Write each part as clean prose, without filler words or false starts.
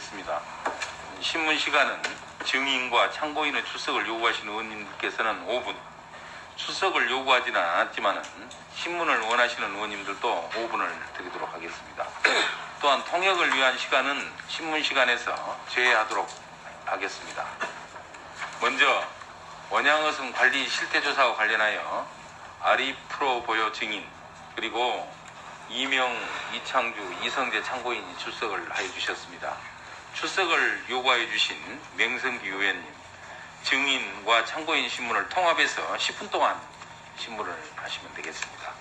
하겠습니다. 신문 시간은 증인과 참고인의 출석을 요구하시는 의원님들께서는 5분, 출석을 요구하지는 않았지만 신문을 원하시는 의원님들도 5분을 드리도록 하겠습니다. 또한 통역을 위한 시간은 신문 시간에서 제외하도록 하겠습니다. 먼저 원양어선 관리 실태조사와 관련하여 아리프로 보요 증인 그리고 이명, 이창주, 이성재 참고인이 출석을 하여 주셨습니다. 출석을 요구하여 주신 명성기 의원님, 증인과 참고인 신문을 통합해서 10분 동안 신문을 하시면 되겠습니다.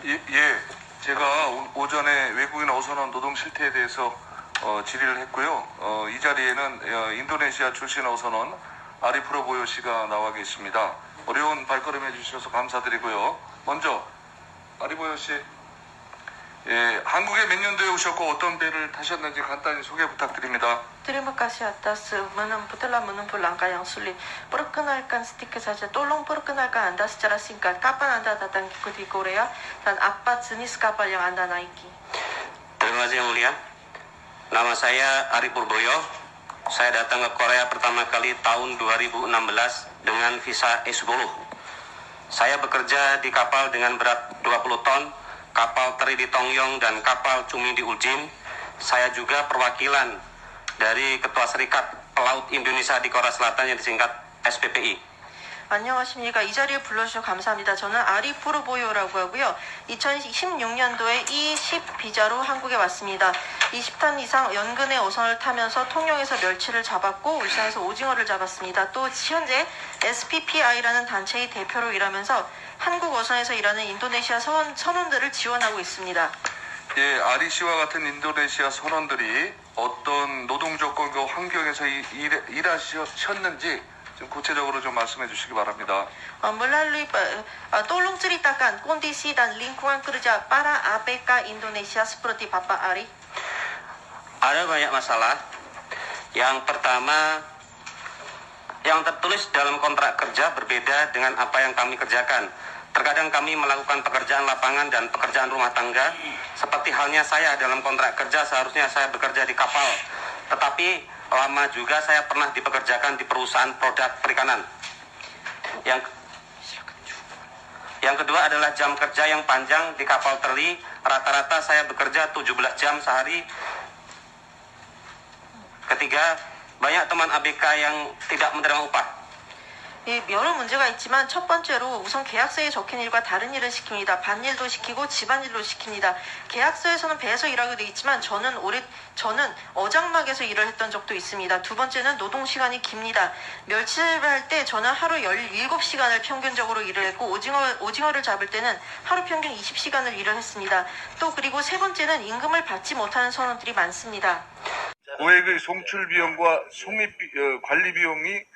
예, 제가 오전에 외국인 어선원 노동 실태에 대해서 질의를 했고요. 이 자리에는 인도네시아 출신 어선원 아리프로 보요 씨가 나와 계십니다. 어려운 발걸음 해주셔서 감사드리고요. 먼저 아리보요 씨, 예, 한국에 몇 년도에 오셨고 어떤 배를 타셨는지 간단히 소개 부탁드립니다. Terima kasih atas telah menempuh langkah yang sulit. Perkenalkan sedikit saja, tolong perkenalkan Anda secara singkat. Kapan Anda datang di Korea dan apa jenis kapal yang Anda naiki? Terima kasih yang mulia. Nama saya Ari Purboyo. Saya datang ke Korea pertama kali tahun 2016 dengan visa E10. Saya bekerja di kapal dengan berat 20 ton, kapal teri di Tongyong dan kapal Cumi di Uljin. Saya juga perwakilan dari Ketua Serikat Pelaut Indonesia di Korea Selatan yang disingkat SPPI. 안녕하십니까. 이 자리에 불러주셔서 감사합니다. 저는 아리 푸르보요라고 하고요. 2016년도에 E10 비자로 한국에 왔습니다. 20톤 이상 연근의 어선을 타면서 통영에서 멸치를 잡았고 울산에서 오징어를 잡았습니다. 또 현재 SPPI라는 단체의 대표로 일하면서 한국 어선에서 일하는 인도네시아 선원들을 지원하고 있습니다. 예, 아리 씨와 같은 인도네시아 선원들이 어떤 노동 조건과 환경에서 일하셨는지 좀 구체적으로 좀 말씀해 주시기 바랍니다. Melalui tolong ceritakan kondisi dan lingkungan kerja para ABK Indonesia seperti Bapak Ari. Ada banyak masalah. Yang pertama, yang tertulis dalam kontrak kerja berbeda dengan apa yang kami kerjakan. Terkadang kami melakukan pekerjaan lapangan dan pekerjaan rumah tangga. Seperti halnya saya dalam kontrak kerja seharusnya saya bekerja di kapal. Tetapi lama juga saya pernah dipekerjakan di perusahaan produk perikanan. Yang kedua adalah jam kerja yang panjang di kapal teri. Rata-rata saya bekerja 17 jam sehari. Ketiga, banyak teman ABK yang tidak menerima upah. 예, 여러 문제가 있지만 첫 번째로 우선 계약서에 적힌 일과 다른 일을 시킵니다. 반일도 시키고 집안일도 시킵니다. 계약서에서는 배에서 일하게 돼 있지만 저는 어장막에서 일을 했던 적도 있습니다. 두 번째는 노동 시간이 깁니다. 멸치를 할 때 저는 하루 17시간을 평균적으로 일을 했고 오징어를 잡을 때는 하루 평균 20시간을 일을 했습니다. 또 그리고 세 번째는 임금을 받지 못하는 선원들이 많습니다. 고액의 송출 비용과 관리 비용이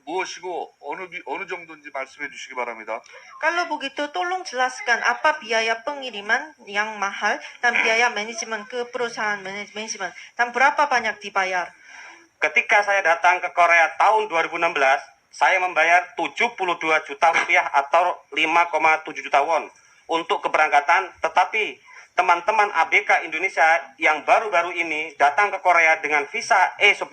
무엇이고 어느 정도인지 말씀해 주시기 바랍니다. Kalau begitu tolong jelaskan apa biaya pengiriman yang mahal dan biaya manajemen ke perusahaan manajemen dan berapa banyak dibayar. Ketika saya datang ke Korea tahun 2016, saya membayar 72 juta rupiah atau 5,7 juta won untuk keberangkatan, tetapi teman-teman ABK Indonesia yang baru-baru ini datang ke Korea dengan visa E10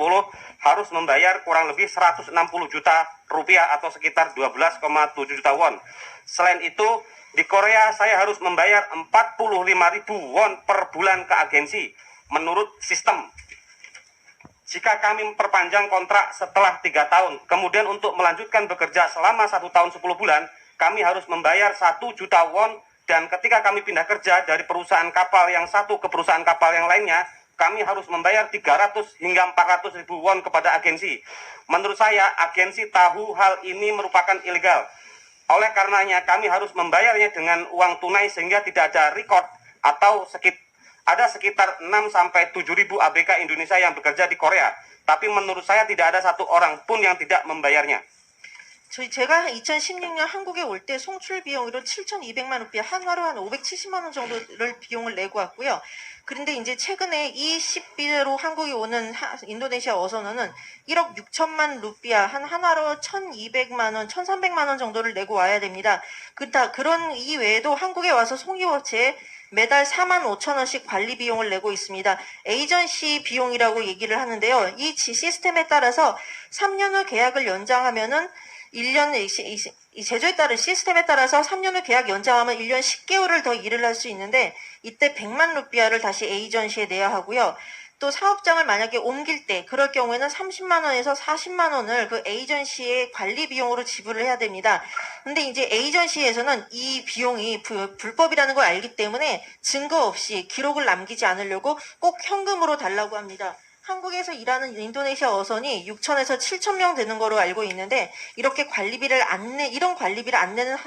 harus membayar kurang lebih 160 juta rupiah atau sekitar 12,7 juta won. Selain itu, di Korea saya harus membayar 45.000 won per bulan ke agensi menurut sistem. Jika kami memperpanjang kontrak setelah 3 tahun, kemudian untuk melanjutkan bekerja selama 1 tahun 10 bulan, kami harus membayar 1 juta won. Dan ketika kami pindah kerja dari perusahaan kapal yang satu ke perusahaan kapal yang lainnya, kami harus membayar 300 hingga 400 ribu won kepada agensi. Menurut saya, agensi tahu hal ini merupakan ilegal. Oleh karenanya, kami harus membayarnya dengan uang tunai sehingga tidak ada record atau ada sekitar 6-7 ribu ABK Indonesia yang bekerja di Korea. Tapi menurut saya tidak ada satu orang pun yang tidak membayarnya. 제가 2016년 한국에 올 때 송출 비용으로 7,200만 루피아, 한화로 한 570만 원 정도를 비용을 내고 왔고요. 그런데 이제 최근에 이 10비로 한국에 오는 인도네시아 어선원은 1억 6천만 루피아, 한화로 1,200만 원, 1,300만 원 정도를 내고 와야 됩니다. 그런 이외에도 한국에 와서 송이업체에 매달 45,000원씩 관리 비용을 내고 있습니다. 에이전시 비용이라고 얘기를 하는데요. 이 시스템에 따라서 3년 후 계약을 연장하면은 1년, 이 제조에 따른 시스템에 따라서 3년 후 계약 연장하면 1년 10개월을 더 일을 할 수 있는데 이때 100만 루피아를 다시 에이전시에 내야 하고요. 또 사업장을 만약에 옮길 때 그럴 경우에는 30만 원에서 40만 원을 그 에이전시의 관리 비용으로 지불을 해야 됩니다. 근데 이제 에이전시에서는 이 비용이 불법이라는 걸 알기 때문에 증거 없이 기록을 남기지 않으려고 꼭 현금으로 달라고 합니다. 한국에서 일하는 인도네시아 어선이 6천에서 7천 명 되는 거로 알고 있는데 이런 관리비를 안 내는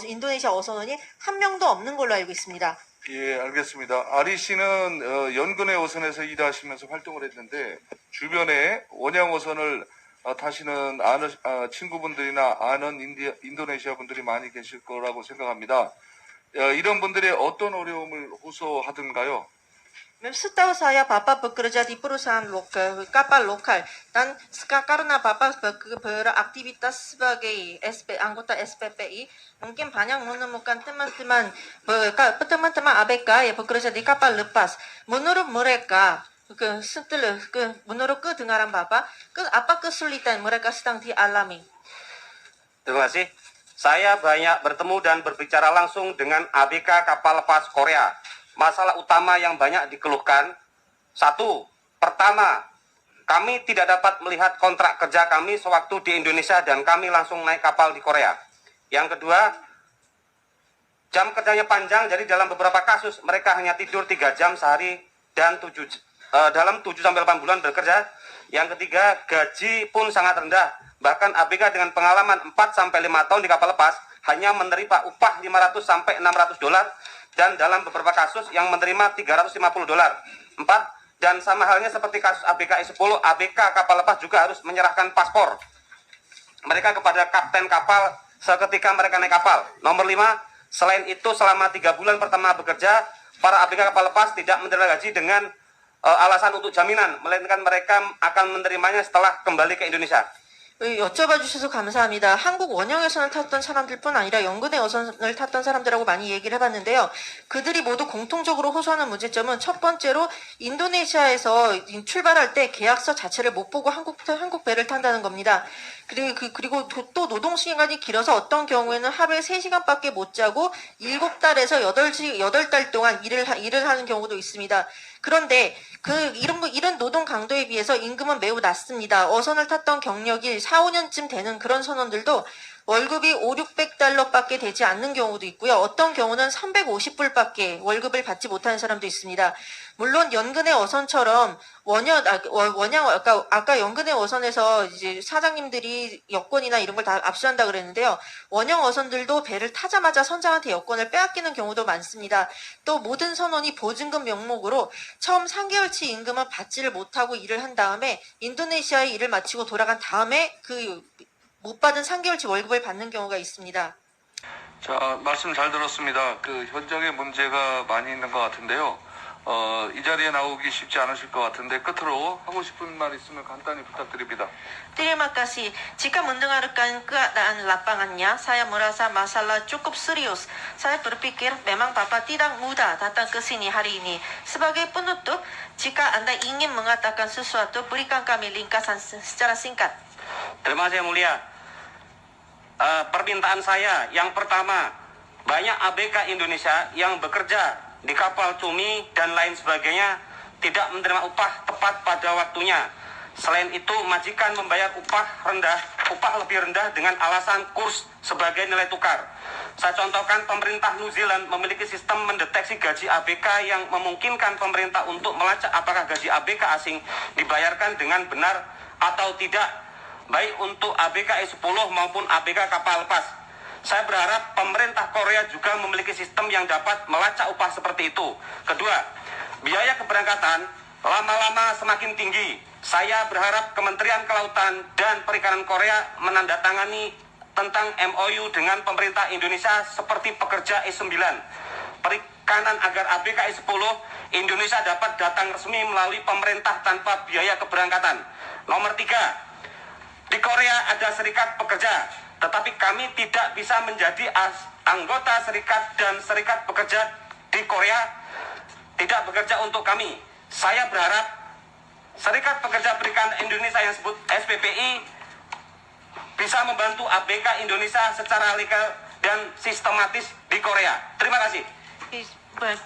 인도네시아 어선원이 한 명도 없는 걸로 알고 있습니다. 예, 알겠습니다. 아리 씨는 연근해 어선에서 일하시면서 활동을 했는데 주변에 원양 어선을 타시는 친구분들이나 아는 인도네시아 분들이 많이 계실 거라고 생각합니다. 이런 분들의 어떤 어려움을 호소하던가요? Setahu saya Bapak bekerja di perusahaan kapal lokal dan karena Bapak beraktivitas sebagai anggota SPPI, mungkin banyak menemukan teman-teman ABK yang bekerja di kapal lepas. Menurut mereka, menurut kedengaran Bapak, apa kesulitan mereka sedang dialami? Terima kasih. Saya banyak bertemu dan berbicara langsung dengan ABK kapal lepas Korea. Masalah utama yang banyak dikeluhkan, satu, pertama, kami tidak dapat melihat kontrak kerja kami sewaktu di Indonesia dan kami langsung naik kapal di Korea. Yang kedua, jam kerjanya panjang, jadi dalam beberapa kasus mereka hanya tidur 3 jam sehari dan dalam 7-8 bulan bekerja. Yang ketiga, gaji pun sangat rendah. Bahkan ABK dengan pengalaman 4-5 tahun di kapal lepas hanya menerima upah 500-600 dolar. Dan dalam beberapa kasus yang menerima 350 dolar. 4. Dan sama halnya seperti kasus ABK I-10, ABK kapal lepas juga harus menyerahkan paspor mereka kepada kapten kapal seketika mereka naik kapal. Nomor 5, selain itu selama 3 bulan pertama bekerja, para ABK kapal lepas tidak menerima gaji dengan alasan untuk jaminan, melainkan mereka akan menerimanya setelah kembali ke Indonesia. 여쭤봐 주셔서 감사합니다. 한국 원형에서는 탔던 사람들뿐 아니라 연근의 어선을 탔던 사람들하고 많이 얘기를 해봤는데요. 그들이 모두 공통적으로 호소하는 문제점은 첫 번째로 인도네시아에서 출발할 때 계약서 자체를 못 보고 한국 배를 탄다는 겁니다. 그리고 또 노동시간이 길어서 어떤 경우에는 하루에 3시간밖에 못 자고 7달에서 8달 동안 일을 하는 경우도 있습니다. 그런데 이런 노동 강도에 비해서 임금은 매우 낮습니다. 어선을 탔던 경력이 4, 5년쯤 되는 그런 선원들도 월급이 500-600달러밖에 되지 않는 경우도 있고요. 어떤 경우는 350불밖에 월급을 받지 못하는 사람도 있습니다. 물론 연근의 어선처럼 아까 연근의 어선에서 이제 사장님들이 여권이나 이런 걸 다 압수한다 그랬는데요. 원형 어선들도 배를 타자마자 선장한테 여권을 빼앗기는 경우도 많습니다. 또 모든 선원이 보증금 명목으로 처음 3개월치 임금을 받지를 못하고 일을 한 다음에 인도네시아에 일을 마치고 돌아간 다음에 못 받은 3개월치 월급을 받는 경우가 있습니다. 자, 말씀 잘 들었습니다. 현장에 문제가 많이 있는 것 같은데요. 이 자리에 나오기 쉽지 않으실 것 같은데 끝으로 하고 싶은 말 있으면 간단히 부탁드립니다. Terima kasih. Jika mendengarkan keadaan lapangannya, saya merasa masalah cukup serius. Saya berpikir memang Bapak tidak mudah datang ke sini hari ini. Sebagai penutup, jika Anda ingin mengatakan sesuatu, berikan kami ringkasan secara singkat. Terima kasih yang mulia. Permintaan saya yang pertama, banyak ABK Indonesia yang bekerja di kapal cumi dan lain sebagainya tidak menerima upah tepat pada waktunya. Selain itu, majikan membayar upah lebih rendah dengan alasan kurs sebagai nilai tukar. Saya contohkan, pemerintah New Zealand memiliki sistem mendeteksi gaji ABK yang memungkinkan pemerintah untuk melacak apakah gaji ABK asing dibayarkan dengan benar atau tidak, baik untuk ABK I-10 maupun ABK kapal lepas. Saya berharap pemerintah Korea juga memiliki sistem yang dapat melacak upah seperti itu. Kedua, biaya keberangkatan lama-lama semakin tinggi. Saya berharap Kementerian Kelautan dan Perikanan Korea menandatangani tentang MOU dengan pemerintah Indonesia seperti pekerja I-9. Perikanan agar ABK I-10 Indonesia dapat datang resmi melalui pemerintah tanpa biaya keberangkatan. Nomor 3, di Korea ada serikat pekerja, tetapi kami tidak bisa menjadi anggota serikat dan serikat pekerja di Korea tidak bekerja untuk kami. Saya berharap Serikat Pekerja Perikanan Indonesia yang disebut SPPI bisa membantu ABK Indonesia secara legal dan sistematis di Korea. Terima kasih.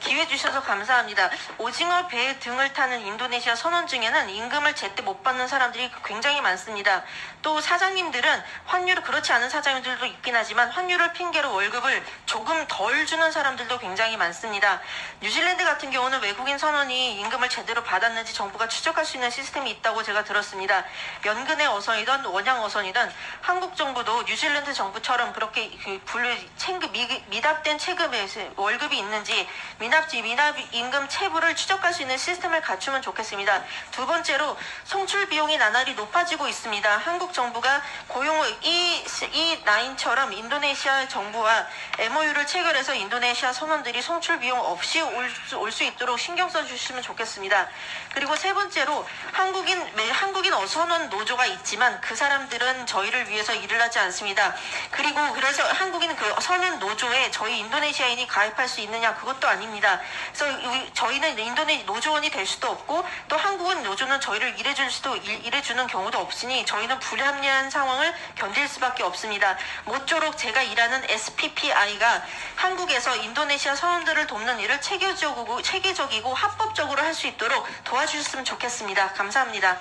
기회 주셔서 감사합니다. 오징어 배 등을 타는 인도네시아 선원 중에는 임금을 제때 못 받는 사람들이 굉장히 많습니다. 또 사장님들은 환율을 그렇지 않은 사장님들도 있긴 하지만 환율을 핑계로 월급을 조금 덜 주는 사람들도 굉장히 많습니다. 뉴질랜드 같은 경우는 외국인 선원이 임금을 제대로 받았는지 정부가 추적할 수 있는 시스템이 있다고 제가 들었습니다. 연근의 어선이든 원양 어선이든 한국 정부도 뉴질랜드 정부처럼 그렇게 미납된 체급에 월급이 있는지 미납 임금 체부를 추적할 수 있는 시스템을 갖추면 좋겠습니다. 두 번째로 송출 비용이 나날이 높아지고 있습니다. 한국 정부가 E9처럼 인도네시아 정부와 MOU를 체결해서 인도네시아 선원들이 송출 비용 없이 올 수 있도록 신경 써주시면 좋겠습니다. 그리고 세 번째로 한국인 어선원 노조가 있지만 그 사람들은 저희를 위해서 일을 하지 않습니다. 그리고 그래서 한국인 그 선원 노조에 저희 인도네시아인이 가입할 수 있느냐 그것도 아닙니다. 그래서 저희는 인도네시아 노조원이 될 수도 없고 또 한국은 노조는 저희를 일해주는 경우도 없으니 저희는 불합리한 상황을 견딜 수밖에 없습니다. 모쪼록 제가 일하는 SPPI가 한국에서 인도네시아 선원들을 돕는 일을 체계적이고 합법적으로 할 수 있도록 도와주셨으면 좋겠습니다. 감사합니다.